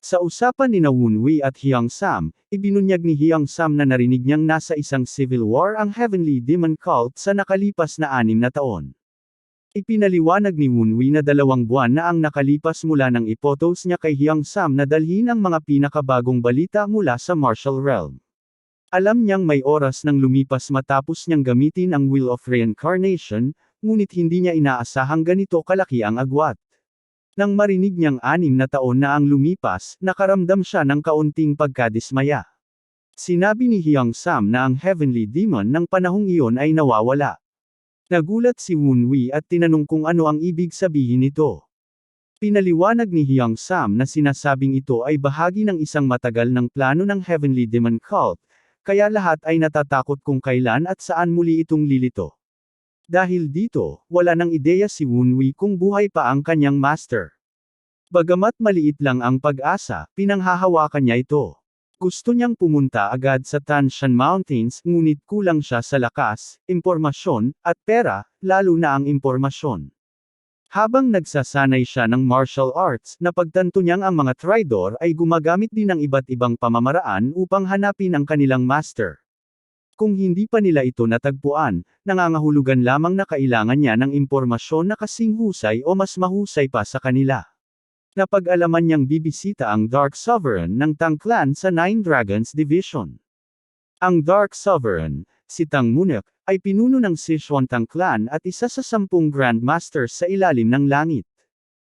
Sa usapan ni Wunwi at Hyang Sam, ibinunyag ni Hyang Sam na narinig niyang nasa isang civil war ang Heavenly Demon Cult sa nakalipas na 6 na taon. Ipinaliwanag ni Wunwi na 2 buwan na ang nakalipas mula nang ipotos niya kay Hyang Sam na dalhin ang mga pinakabagong balita mula sa martial realm. Alam niyang may oras nang lumipas matapos niyang gamitin ang Wheel of Reincarnation, ngunit hindi niya inaasahang ganito kalaki ang agwat. Nang marinig niyang 6 na taon na ang lumipas, nakaramdam siya ng kaunting pagkadismaya. Sinabi ni Hyang Sam na ang Heavenly Demon ng panahong iyon ay nawawala. Nagulat si Wunwi at tinanong kung ano ang ibig sabihin nito. Pinaliwanag ni Hyang Sam na sinasabing ito ay bahagi ng isang matagal ng plano ng Heavenly Demon Cult, kaya lahat ay natatakot kung kailan at saan muli itong lilito. Dahil dito, wala nang ideya si Wunwi kung buhay pa ang kanyang master. Bagamat maliit lang ang pag-asa, pinanghahawakan niya ito. Gusto niyang pumunta agad sa Tanshan Mountains, ngunit kulang siya sa lakas, impormasyon, at pera, lalo na ang impormasyon. Habang nagsasanay siya ng martial arts, napagtanto niyang ang mga tridor ay gumagamit din ng iba't ibang pamamaraan upang hanapin ang kanilang master. Kung hindi pa nila ito natagpuan, nangangahulugan lamang na kailangan niya ng impormasyon na kasing husay o mas mahusay pa sa kanila. Napag-alaman niyang bibisita ang Dark Sovereign ng Tang Clan sa Nine Dragons Division. Ang Dark Sovereign, si Tang Munek, ay pinuno ng Sichuan Tang Clan at isa sa 10 Grandmasters sa ilalim ng langit.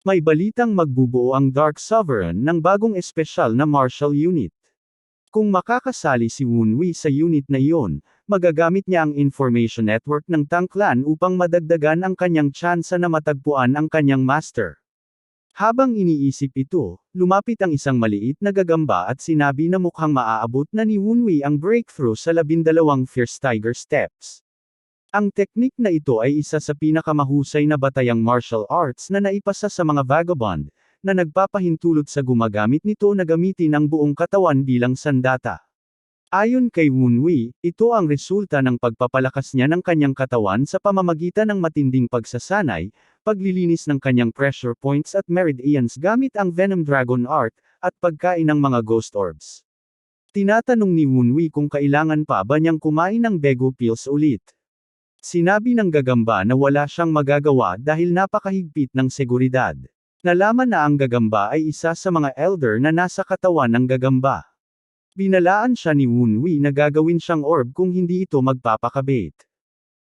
May balitang magbubuo ang Dark Sovereign ng bagong espesyal na martial unit. Kung makakasali si Wunwi sa unit na iyon, magagamit niya ang information network ng Tang Clan upang madagdagan ang kanyang tsansa na matagpuan ang kanyang master. Habang iniisip ito, lumapit ang isang maliit na gagamba at sinabi na mukhang maaabot na ni Wunwi ang breakthrough sa 12 Fierce Tiger Steps. Ang teknik na ito ay isa sa pinakamahusay na batayang martial arts na naipasa sa mga vagabond, na nagpapahintulot sa gumagamit nito na gamitin ang buong katawan bilang sandata. Ayon kay Wunwi, ito ang resulta ng pagpapalakas niya ng kanyang katawan sa pamamagitan ng matinding pagsasanay, paglilinis ng kanyang pressure points at meridians gamit ang Venom Dragon Art, at pagkain ng mga ghost orbs. Tinatanong ni Wunwi kung kailangan pa ba niyang kumain ng Bego Pills ulit. Sinabi ng gagamba na wala siyang magagawa dahil napakahigpit ng seguridad. Nalaman na ang gagamba ay isa sa mga elder na nasa katawan ng gagamba. Binalaan siya ni Wunwi na gagawin siyang orb kung hindi ito magpapakabit.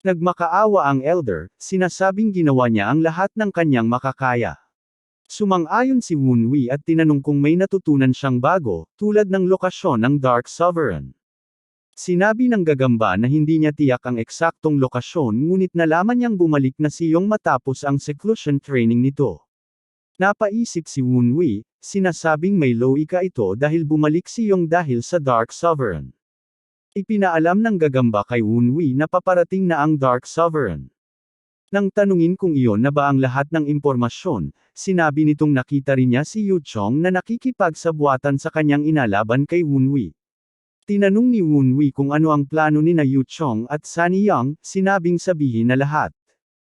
Nagmakaawa ang elder, sinasabing ginawa niya ang lahat ng kanyang makakaya. Sumang-ayon si Wunwi at tinanong kung may natutunan siyang bago, tulad ng lokasyon ng Dark Sovereign. Sinabi ng gagamba na hindi niya tiyak ang eksaktong lokasyon ngunit nalaman niyang bumalik na si Yong matapos ang seclusion training nito. Napaisip si Wunwi, sinasabing may loika ito dahil bumalik si Yong dahil sa Dark Sovereign. Ipinaalam ng gagamba kay Wunwi na paparating na ang Dark Sovereign. Nang tanungin kung iyon na ba ang lahat ng impormasyon, sinabi nitong nakita rin niya si Yu Chong na nakikipagsabuatan sa kanyang inalaban kay Wunwi. Tinanong ni Wunwi kung ano ang plano ni na Yu Chong at Sunny Yang, sinabing sabihin na lahat.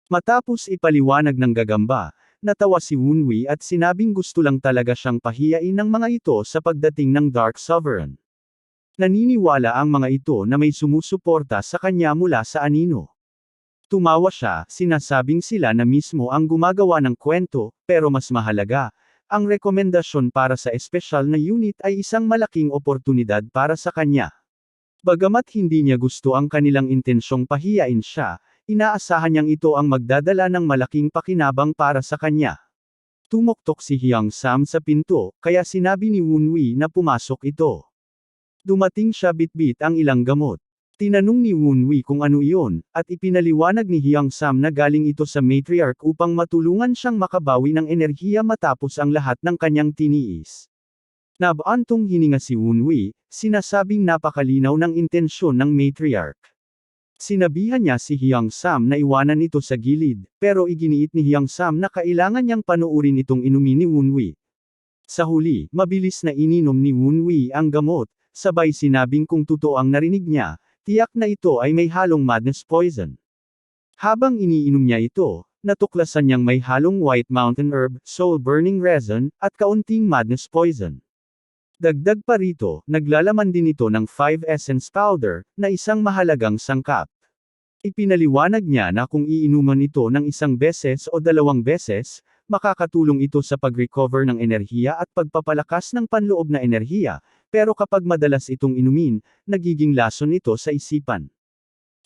Matapos ipaliwanag ng gagamba, natawa si Wunwi at sinabing gusto lang talaga siyang pahiyain ng mga ito sa pagdating ng Dark Sovereign. Naniniwala ang mga ito na may sumusuporta sa kanya mula sa anino. Tumawa siya, sinasabing sila na mismo ang gumagawa ng kwento, pero mas mahalaga, ang rekomendasyon para sa espesyal na unit ay isang malaking oportunidad para sa kanya. Bagamat hindi niya gusto ang kanilang intensyong pahiyain siya, inaasahan niyang ito ang magdadala ng malaking pakinabang para sa kanya. Tumuktok si Hyang Sam sa pinto, kaya sinabi ni Wunwi na pumasok ito. Dumating siya bitbit ang ilang gamot. Tinanong ni Wunwi kung ano iyon, at ipinaliwanag ni Hyang Sam na galing ito sa matriarch upang matulungan siyang makabawi ng enerhiya matapos ang lahat ng kanyang tiniis. Nabantong hininga si Wunwi, sinasabing napakalinaw ng intensyon ng matriarch. Sinabihan niya si Hyang Sam na iwanan ito sa gilid, pero iginiit ni Hyang Sam na kailangan niyang panuurin itong inumin ni Wunwi. Sa huli, mabilis na ininom ni Wunwi ang gamot, sabay sinabing kung totoo ang narinig niya, tiyak na ito ay may halong madness poison. Habang iniinom niya ito, natuklasan niyang may halong White Mountain Herb, Soul Burning Resin, at kaunting madness poison. Dagdag pa rito, naglalaman din ito ng 5 essence powder, na isang mahalagang sangkap. Ipinaliwanag niya na kung iinuman ito ng isang beses o 2 beses, makakatulong ito sa pag-recover ng enerhiya at pagpapalakas ng panloob na enerhiya, pero kapag madalas itong inumin, nagiging lason ito sa isipan.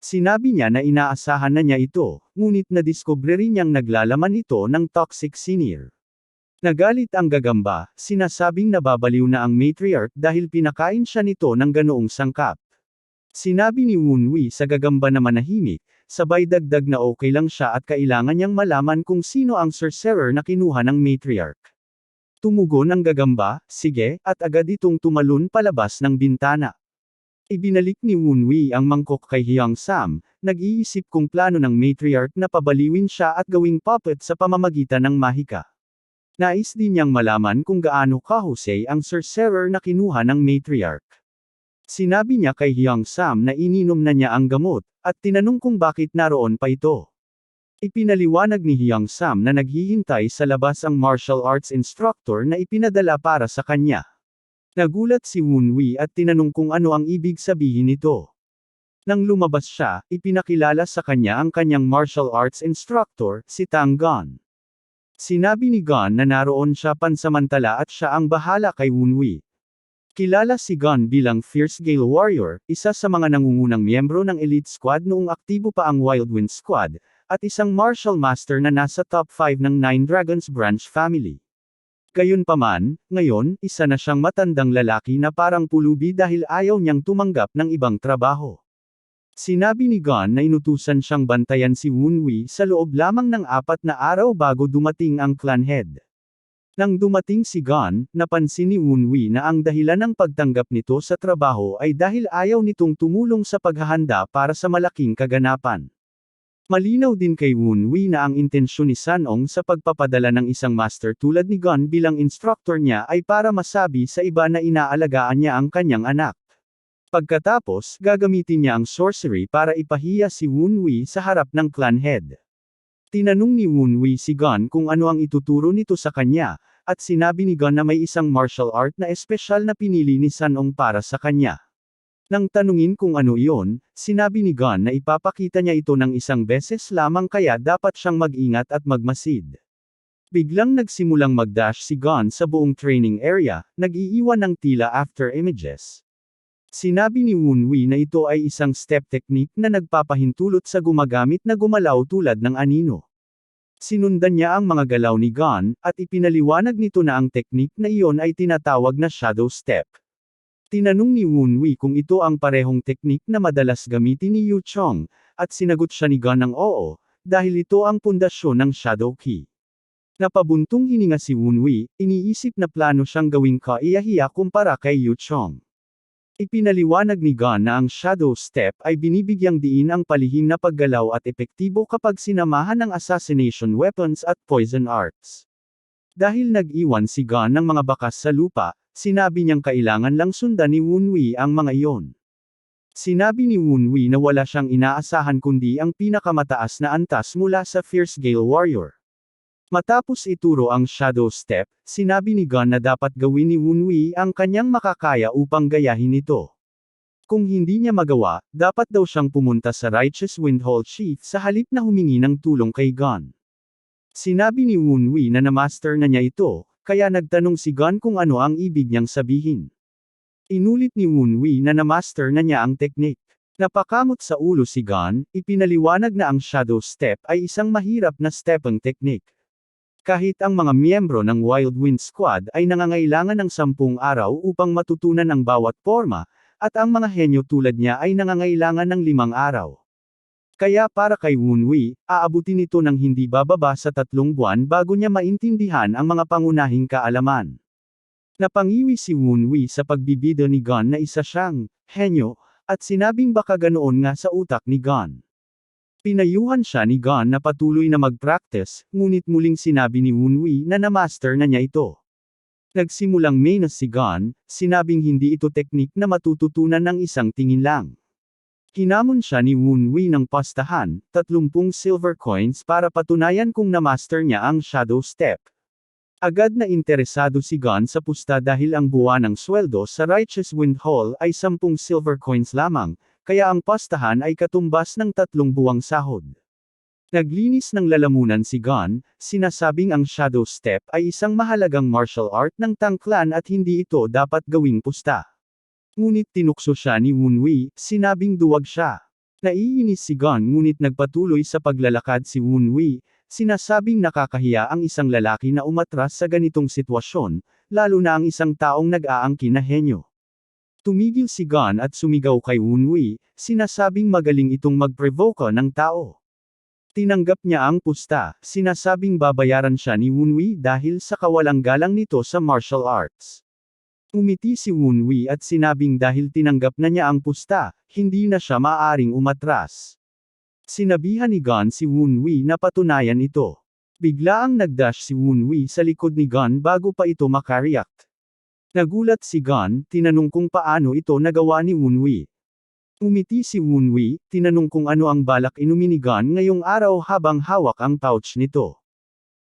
Sinabi niya na inaasahan na niya ito, ngunit nadiskubre rin niyang naglalaman ito ng toxic sinir. Nagalit ang gagamba, sinasabing nababaliw na ang matriarch dahil pinakain siya nito ng ganoong sangkap. Sinabi ni Wunwi sa gagamba na manahimik, sabay dagdag na okay lang siya at kailangan niyang malaman kung sino ang sorcerer na kinuha ng matriarch. Tumugon ang gagamba, sige, at agad itong tumalon palabas ng bintana. Ibinalik ni Wunwi ang mangkok kay Hyang Sam, nag-iisip kung plano ng matriarch na pabaliwin siya at gawing puppet sa pamamagitan ng mahika. Nais din niyang malaman kung gaano kahusay ang sorcerer na kinuha ng matriarch. Sinabi niya kay Hyang Sam na ininom na niya ang gamot, at tinanong kung bakit naroon pa ito. Ipinaliwanag ni Hyang Sam na naghihintay sa labas ang martial arts instructor na ipinadala para sa kanya. Nagulat si Wunwi at tinanong kung ano ang ibig sabihin nito. Nang lumabas siya, ipinakilala sa kanya ang kanyang martial arts instructor, si Tang Gan. Sinabi ni Gon na naroon siya pansamantala at siya ang bahala kay Wunwi. Kilala si Gon bilang Fierce Gale Warrior, isa sa mga nangungunang miyembro ng Elite Squad noong aktibo pa ang Wild Wind Squad, at isang martial master na nasa top 5 ng Nine Dragons Branch family. Gayunpaman, ngayon, isa na siyang matandang lalaki na parang pulubi dahil ayaw niyang tumanggap ng ibang trabaho. Sinabi ni Gon na inutusan siyang bantayan si Wunwi sa loob lamang ng 4 na araw bago dumating ang clan head. Nang dumating si Gon, napansin ni Wunwi na ang dahilan ng pagtanggap nito sa trabaho ay dahil ayaw nitong tumulong sa paghahanda para sa malaking kaganapan. Malinaw din kay Wunwi na ang intensyon ni Sanong sa pagpapadala ng isang master tulad ni Gon bilang instructor niya ay para masabi sa iba na inaalagaan niya ang kanyang anak. Pagkatapos, gagamitin niya ang sorcery para ipahiya si Wunwi sa harap ng clan head. Tinanong ni Wunwi si Gon kung ano ang ituturo nito sa kanya, at sinabi ni Gon na may isang martial art na espesyal na pinili ni Sanong para sa kanya. Nang tanungin kung ano iyon, sinabi ni Gon na ipapakita niya ito ng isang beses lamang kaya dapat siyang mag-ingat at magmasid. Biglang nagsimulang mag-dash si Gon sa buong training area, nag-iiwan ng tila after images. Sinabi ni Wunwi na ito ay isang step technique na nagpapahintulot sa gumagamit na gumalaw tulad ng anino. Sinundan niya ang mga galaw ni Gon, at ipinaliwanag nito na ang technique na iyon ay tinatawag na shadow step. Tinanong ni Wunwi kung ito ang parehong technique na madalas gamitin ni Yu Chong, at sinagot siya ni Gon ng oo, dahil ito ang pundasyon ng shadow key. Napabuntong hininga si Wunwi, iniisip na plano siyang gawing kaiyahiya kumpara kay Yu Chong. Ipinaliwanag ni Gon na ang shadow step ay binibigyang diin ang palihim na paggalaw at epektibo kapag sinamahan ng assassination weapons at poison arts. Dahil nag-iwan si Gon ng mga bakas sa lupa, sinabi niyang kailangan lang sundan ni Wunwi ang mga iyon. Sinabi ni Wunwi na wala siyang inaasahan kundi ang pinakamataas na antas mula sa Fierce Gale Warrior. Matapos ituro ang shadow step, sinabi ni Gon na dapat gawin ni Wunwi ang kanyang makakaya upang gayahin ito. Kung hindi niya magawa, dapat daw siyang pumunta sa Righteous Windhall Chief sa halip na humingi ng tulong kay Gon. Sinabi ni Wunwi na na-master na niya ito, kaya nagtanong si Gon kung ano ang ibig niyang sabihin. Inulit ni Wunwi na na-master na niya ang teknik. Napakamot sa ulo si Gon, ipinaliwanag na ang shadow step ay isang mahirap na stepping technique. Kahit ang mga miyembro ng Wild Wind Squad ay nangangailangan ng 10 araw upang matutunan ang bawat forma, at ang mga henyo tulad niya ay nangangailangan ng 5 araw. Kaya para kay Wunwi, aabutin ito ng hindi bababa sa 3 buwan bago niya maintindihan ang mga pangunahing kaalaman. Napangiwi si Wunwi sa pagbibida ni Gon na isa siyang henyo, at sinabing baka ganoon nga sa utak ni Gon. Pinayuhan siya ni Gon na patuloy na mag-practice, ngunit muling sinabi ni Wunwi na na-master na niya ito. Nagsimulang mainas si Gon, sinabing hindi ito teknik na matututunan ng isang tingin lang. Hinamon siya ni Wunwi ng pastahan, 30 silver coins para patunayan kung na-master niya ang shadow step. Agad na interesado si Gon sa pusta dahil ang buwanang sweldo sa Righteous Wind Hall ay 10 silver coins lamang, kaya ang pastahan ay katumbas ng 3 buwang sahod. Naglinis ng lalamunan si Gon, sinasabing ang Shadow Step ay isang mahalagang martial art ng Tang Clan at hindi ito dapat gawing pusta. Ngunit tinukso siya ni Wunwei, sinabing duwag siya. Naiinis si Gon ngunit nagpatuloy sa paglalakad si Wunwei, sinasabing nakakahiya ang isang lalaki na umatras sa ganitong sitwasyon, lalo na ang isang taong nag-aangkin na henyo. Tumigil si Gon at sumigaw kay Wunwei, sinasabing magaling itong mag-provoke ng tao. Tinanggap niya ang pusta, sinasabing babayaran siya ni Wunwei dahil sa kawalang galang nito sa martial arts. Umiti si Wunwei at sinabing dahil tinanggap na niya ang pusta, hindi na siya maaaring umatras. Sinabihan ni Gon si Wunwei na patunayan ito. Biglaang nagdash si Wunwei sa likod ni Gon bago pa ito makareact. Nagulat si Gon, tinanong kung paano ito nagawa ni Wunwei. Umiti si Wunwei, tinanong kung ano ang balak inumin ni Gon ngayong araw habang hawak ang pouch nito.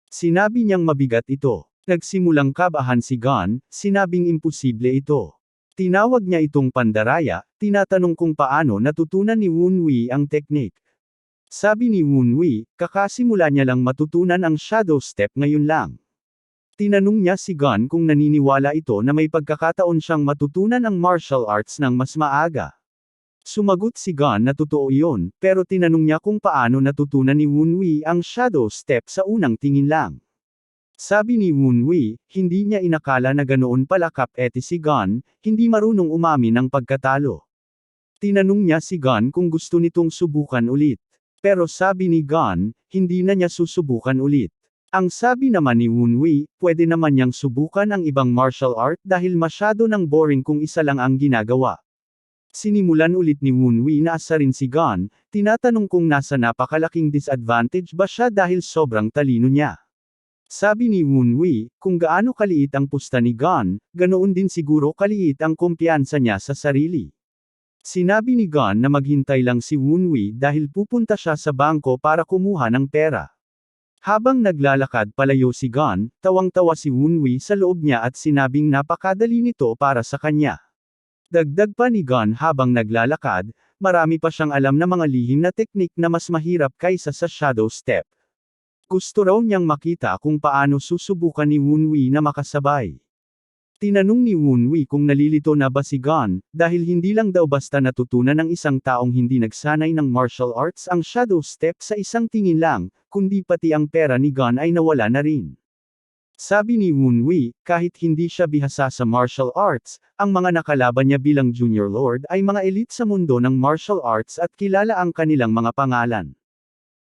Sinabi niyang mabigat ito. Nagsimulang kabahan si Gon, sinabing imposible ito. Tinawag niya itong pandaraya, tinatanong kung paano natutunan ni Wunwei ang technique. Sabi ni Wunwei, kakasimula niya lang matutunan ang Shadow Step ngayon lang. Tinanong niya si Gon kung naniniwala ito na may pagkakataon siyang matutunan ang martial arts ng mas maaga. Sumagot si Gon na totoo iyon, pero tinanong niya kung paano natutunan ni Wunwei ang Shadow Step sa unang tingin lang. Sabi ni Wunwei, hindi niya inakala na ganoon pala kapete si Gon, hindi marunong umamin ng pagkatalo. Tinanong niya si Gon kung gusto nitong subukan ulit. Pero sabi ni Gon, hindi na niya susubukan ulit. Ang sabi naman ni Wunwei, pwede naman niyang subukan ang ibang martial art dahil masyado nang boring kung isa lang ang ginagawa. Sinimulan ulit ni Wunwei na asarin si Gon, tinatanong kung nasa napakalaking disadvantage ba siya dahil sobrang talino niya. Sabi ni Wunwei, kung gaano kaliit ang pusta ni Gon, ganoon din siguro kaliit ang kumpiyansa niya sa sarili. Sinabi ni Gon na maghintay lang si Wunwei dahil pupunta siya sa bangko para kumuha ng pera. Habang naglalakad palayo si Gon, tawang-tawa si Wunwei sa loob niya at sinabing napakadali nito para sa kanya. Dagdag pa ni Gon habang naglalakad, marami pa siyang alam na mga lihim na teknik na mas mahirap kaysa sa Shadow Step. Gusto raw niyang makita kung paano susubukan ni Wunwei na makasabay. Tinanong ni Wunwei kung nalilito na ba si Gon, dahil hindi lang daw basta natutunan ng isang taong hindi nagsanay ng martial arts ang Shadow Step sa isang tingin lang, kundi pati ang pera ni Gon ay nawala na rin. Sabi ni Wunwei, kahit hindi siya bihasa sa martial arts, ang mga nakalaban niya bilang Junior Lord ay mga elite sa mundo ng martial arts at kilala ang kanilang mga pangalan.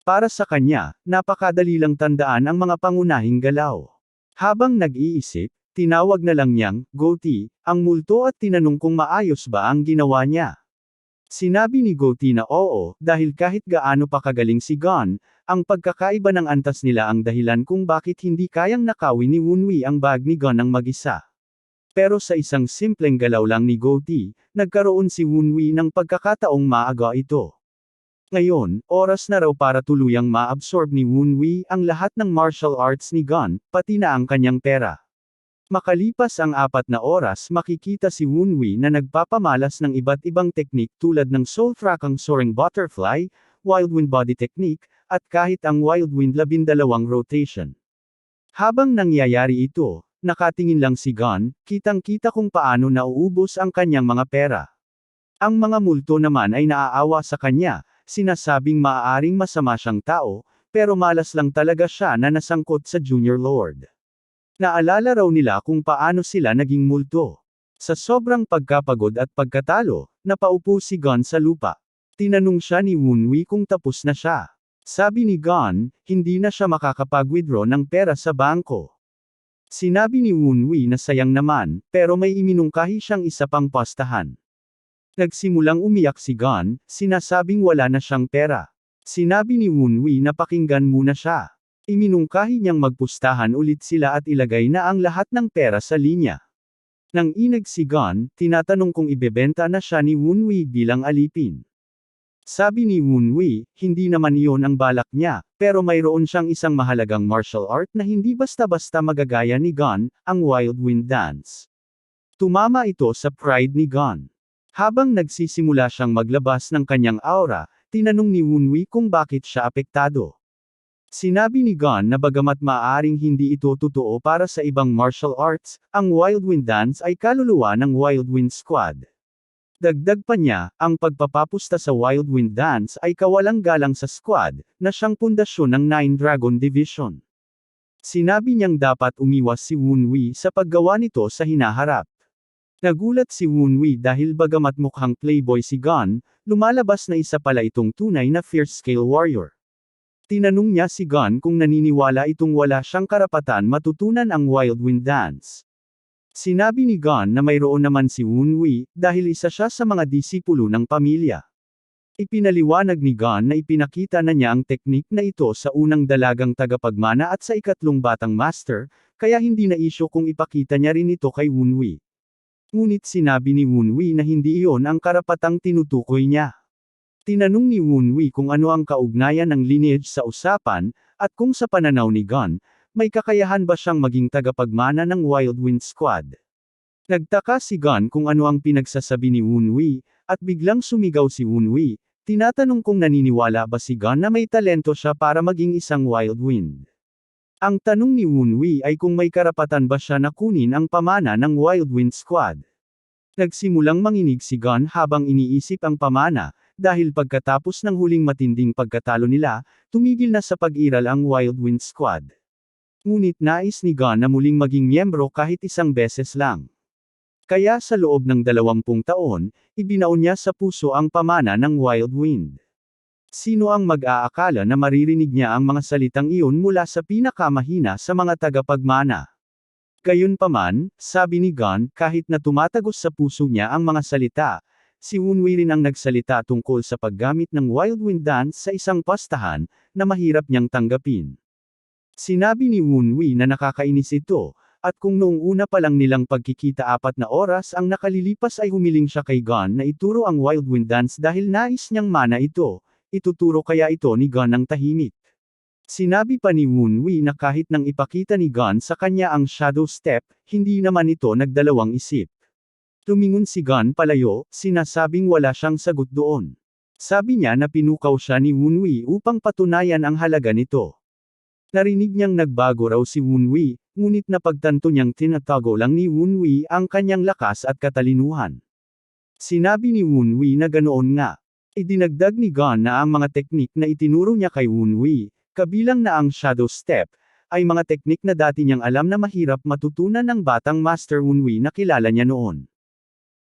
Para sa kanya, napakadali lang tandaan ang mga pangunahing galaw. Habang nag-iisip, tinawag na lang niyang, Goatee, ang multo at tinanong kung maayos ba ang ginawa niya. Sinabi ni Goatee na oo, dahil kahit gaano pa kagaling si Gon, ang pagkakaiba ng antas nila ang dahilan kung bakit hindi kayang nakawin ni Wunwei ang bag ni Gon ng mag-isa. Pero sa isang simpleng galaw lang ni Goatee, nagkaroon si Wunwei ng pagkakataong maaga ito. Ngayon, oras na raw para tuluyang ma-absorb ni Wunwei ang lahat ng martial arts ni Gon, pati na ang kanyang pera. Makalipas ang 4 na oras makikita si Wunwei na nagpapamalas ng iba't ibang teknik tulad ng Soul Trakang Soaring Butterfly, Wild Wind Body Technique, at kahit ang Wild Wind 12 rotation. Habang nangyayari ito, nakatingin lang si Gon, kitang-kita kung paano nauubos ang kanyang mga pera. Ang mga multo naman ay naaawa sa kanya, sinasabing maaaring masama siyang tao, pero malas lang talaga siya na nasangkot sa Junior Lord. Naalala raw nila kung paano sila naging multo. Sa sobrang pagkapagod at pagkatalo, napaupo si Gon sa lupa. Tinanong siya ni Wunwei kung tapos na siya. Sabi ni Gon, hindi na siya makakapag-withdraw ng pera sa bangko. Sinabi ni Wunwei na sayang naman, pero may iminungkahi siyang isa pang pastahan. Nagsimulang umiyak si Gon, sinasabing wala na siyang pera. Sinabi ni Wunwei na pakinggan muna siya. Iminungkahi niyang magpustahan ulit sila at ilagay na ang lahat ng pera sa linya. Nang inag si Gon, tinatanong kung ibebenta na siya ni Wunwei bilang alipin. Sabi ni Wunwei, hindi naman iyon ang balak niya, pero mayroon siyang isang mahalagang martial art na hindi basta-basta magagaya ni Gon, ang Wild Wind Dance. Tumama ito sa pride ni Gon. Habang nagsisimula siyang maglabas ng kanyang aura, tinanong ni Wunwi kung bakit siya apektado. Sinabi ni Gon na bagamat maaaring hindi ito totoo para sa ibang martial arts, ang Wild Wind Dance ay kaluluwa ng Wild Wind Squad. Dagdag pa niya, ang pagpapapusta sa Wild Wind Dance ay kawalang-galang sa squad, na siyang pundasyon ng Nine Dragon Division. Sinabi niyang dapat umiwas si Wunwi sa paggawa nito sa hinaharap. Nagulat si Wunwi dahil bagamat mukhang playboy si Gon, lumalabas na isa pala itong tunay na fierce scale warrior. Tinanong niya si Gon kung naniniwala itong wala siyang karapatan matutunan ang Wild Wind Dance. Sinabi ni Gon na mayroon naman si Wunwi, dahil isa siya sa mga disipulo ng pamilya. Ipinaliwanag ni Gon na ipinakita na niya ang teknik na ito sa unang dalagang tagapagmana at sa ikatlong batang master, kaya hindi na isyo kung ipakita niya rin ito kay Wunwi. Ngunit sinabi ni Wunwi na hindi iyon ang karapatang tinutukoy niya. Tinanong ni Wunwi kung ano ang kaugnayan ng lineage sa usapan, at kung sa pananaw ni Gon, may kakayahan ba siyang maging tagapagmana ng Wild Wind Squad. Nagtaka si Gon kung ano ang pinagsasabi ni Wunwi, at biglang sumigaw si Wunwi, tinatanong kung naniniwala ba si Gon na may talento siya para maging isang Wild Wind. Ang tanong ni Wunwi ay kung may karapatan ba siya na kunin ang pamana ng Wild Wind Squad. Nagsimulang manginig si Gon habang iniisip ang pamana, dahil pagkatapos ng huling matinding pagkatalo nila, tumigil na sa pag-iral ang Wild Wind Squad. Ngunit nais ni Gon na muling maging miyembro kahit isang beses lang. Kaya sa loob ng 20 taon, ibinaon niya sa puso ang pamana ng Wild Wind. Sino ang mag-aakala na maririnig niya ang mga salitang iyon mula sa pinakamahina sa mga tagapagmana? Gayunpaman, sabi ni Gon, kahit na tumatagos sa puso niya ang mga salita, si Wunwi rin ang nagsalita tungkol sa paggamit ng Wild Wind Dance sa isang pastahan, na mahirap niyang tanggapin. Sinabi ni Wunwi na nakakainis ito, at kung noong una pa lang nilang pagkikita 4 na oras ang nakalilipas ay humiling siya kay Gon na ituro ang Wild Wind Dance dahil nais niyang mana ito, ituturo kaya ito ni Gon ng tahimik. Sinabi pa ni Wunwi na kahit nang ipakita ni Gon sa kanya ang Shadow Step, hindi naman ito nagdalawang isip. Tumingon si Gon palayo, sinasabing wala siyang sagot doon. Sabi niya na pinukaw siya ni Wunwi upang patunayan ang halaga nito. Narinig niyang nagbago raw si Wunwi, ngunit napagtanto niyang tinatago lang ni Wunwi ang kanyang lakas at katalinuhan. Sinabi ni Wunwi na ganoon nga. Idinagdag ni Gon na ang mga teknik na itinuro niya kay Wunwi, kabilang na ang Shadow Step, ay mga teknik na dati niyang alam na mahirap matutunan ng batang Master Wunwi na kilala niya noon.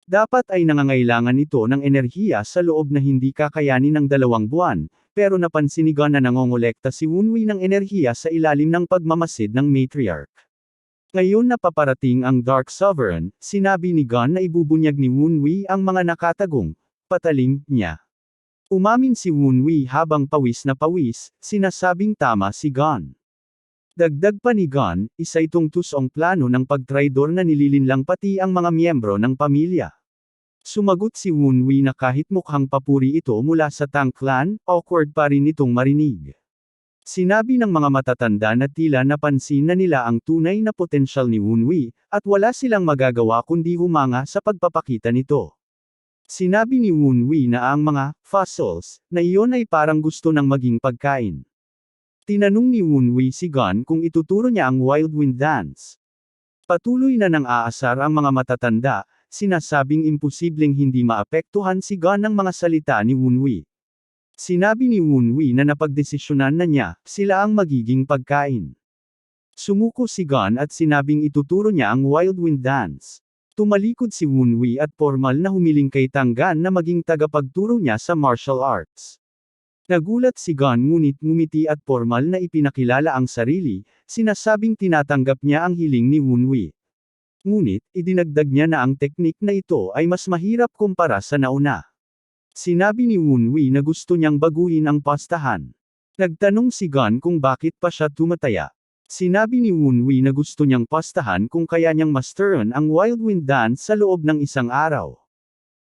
Dapat ay nangangailangan ito ng enerhiya sa loob na hindi kakayanin ng 2 buwan, pero napansin ni Gon na nangongolekta si Wunwi ng enerhiya sa ilalim ng pagmamasid ng matriarch. Ngayon na paparating ang Dark Sovereign, sinabi ni Gon na ibubunyag ni Wunwi ang mga nakatagong patalim niya. Umamin si Wunwi habang pawis na pawis, sinasabing tama si Gon. Dagdag pa ni Gon, isa itong tusong plano ng pagtraidor na nililinlang pati ang mga miyembro ng pamilya. Sumagot si Wunwi na kahit mukhang papuri ito mula sa Tang Clan, awkward pa rin itong marinig. Sinabi ng mga matatanda na tila napansin na nila ang tunay na potensyal ni Wunwi, at wala silang magagawa kundi humanga sa pagpapakita nito. Sinabi ni Wunwi na ang mga fossils na iyon ay parang gusto ng maging pagkain. Tinanong ni Wunwi si Gon kung ituturo niya ang Wild Wind Dance. Patuloy na nang aasar ang mga matatanda, sinasabing imposibleng hindi maapektuhan si Gon ng mga salita ni Wunwi. Sinabi ni Wunwi na napagdesisyonan na niya, sila ang magiging pagkain. Sumuko si Gon at sinabing ituturo niya ang Wild Wind Dance. Tumalikod si Wunwi at formal na humiling kay Tanggan na maging tagapagturo niya sa martial arts. Nagulat si Gon ngunit ngumiti at formal na ipinakilala ang sarili, sinasabing tinatanggap niya ang hiling ni Wunwi. Ngunit, idinagdag niya na ang teknik na ito ay mas mahirap kumpara sa nauna. Sinabi ni Wunwi na gusto niyang baguhin ang pastahan. Nagtanong si Gon kung bakit pa siya tumataya. Sinabi ni Wunwi na gusto niyang pastahan kung kaya niyang masteran ang Wild Wind Dance sa loob ng 1 araw.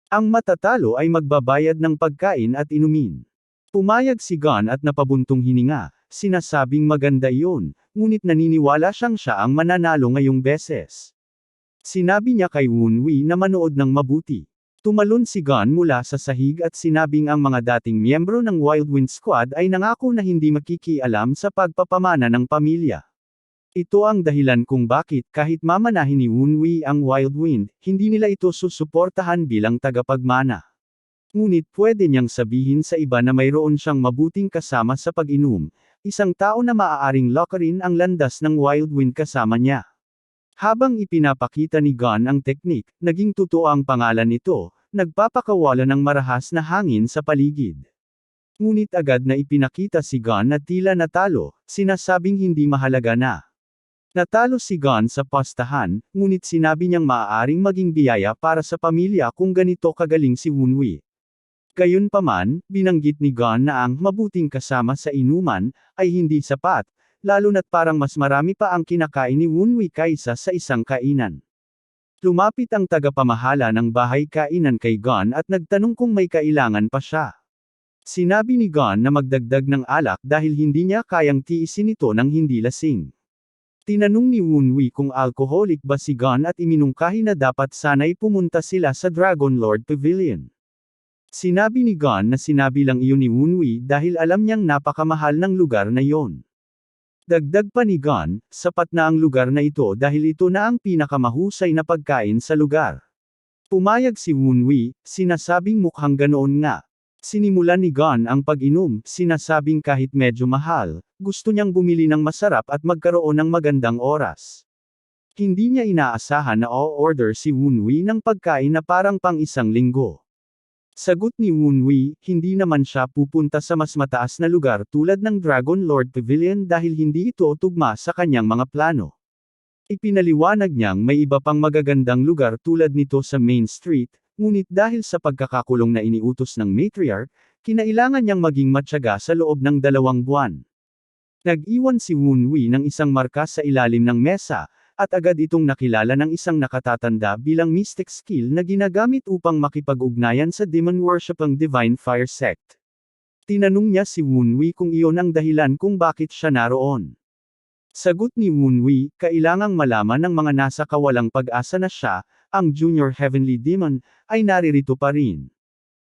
Ang matatalo ay magbabayad ng pagkain at inumin. Pumayag si Gon at napabuntong hininga, sinasabing maganda iyon, ngunit naniniwala siyang siya ang mananalo ngayong beses. Sinabi niya kay Wunwi na manood ng mabuti. Tumalon si Gon mula sa sahig at sinabing ang mga dating miyembro ng Wild Wind Squad ay nangako na hindi makikialam sa pagpapamana ng pamilya. Ito ang dahilan kung bakit kahit mamanahin ni Wunwi ang Wild Wind, hindi nila ito susuportahan bilang tagapagmana. Ngunit pwede niyang sabihin sa iba na mayroon siyang mabuting kasama sa pag-inom, isang tao na maaaring lockerin ang landas ng Wild Wind kasama niya. Habang ipinapakita ni Gon ang teknik, naging totoo ang pangalan nito, nagpapakawala ng marahas na hangin sa paligid. Ngunit agad na ipinakita si Gon na tila natalo, sinasabing hindi mahalaga na. Natalo si Gon sa postahan, ngunit sinabi niyang maaaring maging biyaya para sa pamilya kung ganito kagaling si Wunwi. Gayunpaman, binanggit ni Gon na ang mabuting kasama sa inuman ay hindi sapat, lalo na't parang mas marami pa ang kinakain ni Wunwi kaysa sa isang kainan. Lumapit ang tagapamahala ng bahay kainan kay Gon at nagtanong kung may kailangan pa siya. Sinabi ni Gon na magdagdag ng alak dahil hindi niya kayang tiisin ito ng hindi lasing. Tinanong ni Wunwi kung alcoholic ba si Gon at iminungkahi na dapat sana'y pumunta sila sa Dragon Lord Pavilion. Sinabi ni Gon na sinabi lang iyon ni Wunwi dahil alam niyang napakamahal ng lugar na iyon. Dagdag pa ni Gon, sapat na ang lugar na ito dahil ito na ang pinakamahusay na pagkain sa lugar. Pumayag si Wunwi, sinasabing mukhang ganoon nga. Sinimulan ni Gon ang pag-inom, sinasabing kahit medyo mahal, gusto niyang bumili ng masarap at magkaroon ng magandang oras. Hindi niya inaasahan na o-order si Wunwi ng pagkain na parang pang isang linggo. Sagot ni Wunwi, hindi naman siya pupunta sa mas mataas na lugar tulad ng Dragon Lord Pavilion dahil hindi ito tugma sa kanyang mga plano. Ipinaliwanag niyang may iba pang magagandang lugar tulad nito sa Main Street, ngunit dahil sa pagkakakulong na iniutos ng matriarch, kinailangan niyang maging matyaga sa loob ng 2 buwan. Nag-iwan si Wunwi ng isang marka sa ilalim ng mesa, at agad itong nakilala ng isang nakatatanda bilang mystic skill na ginagamit upang makipag-ugnayan sa demon worship ang Divine Fire Sect. Tinanong niya si Wunwi kung iyon ang dahilan kung bakit siya naroon. Sagot ni Wunwi, kailangang malaman ng mga nasa kawalang pag-asa na siya, ang Junior Heavenly Demon, ay naririto pa rin.